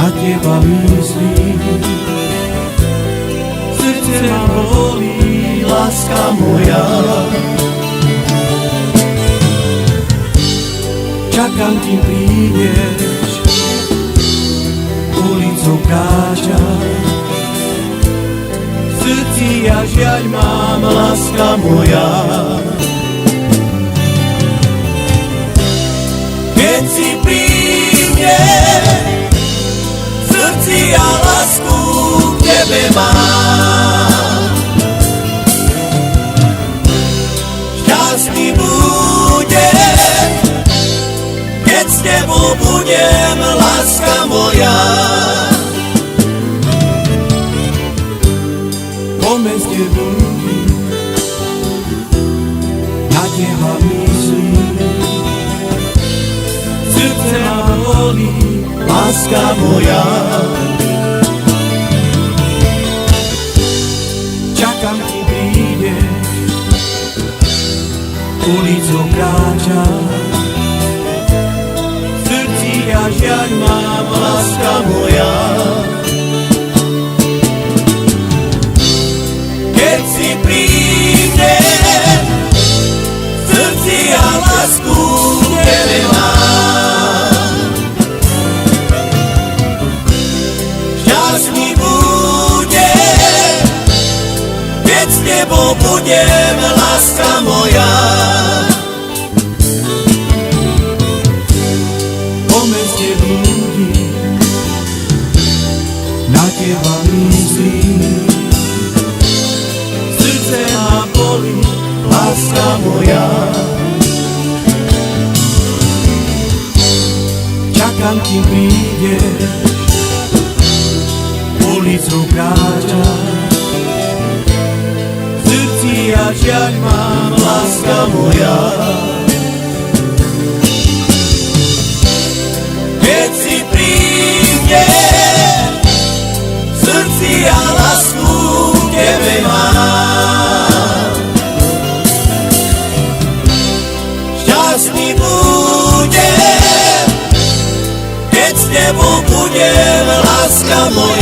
na teba myslím. Srdce ma bolí, láska moja. Čakám, kým prídeš, ulicou kráčam. V srdci ja žiaľ mám, láska moja. Keď si pri mne, v srdci ja lásku k tebe mám. Šťastný budem, keď s tebou budem, láska moja. Po meste blúdim, na teba myslím. Srdce ma bolí, láska moja. Čakám, kým prídeš, ulicou kráčam. V srdci ja žiaľ mám, láska moja. Keď si pri mne, v srdci ja lásku k tebe mám. Šťastný budem, keď s tebou budem, láska moja. Po meste blúdim, na teba myslím. Srdce ma bolí, láska moja. Čakám, kým prídeš, ulicou kráčam. V srdci ja žiaľ mám, láska moja. Keď si pri mne, v srdci ja lásku k tebe mám. Šťastný budem, keď s tebou budem, láska moja.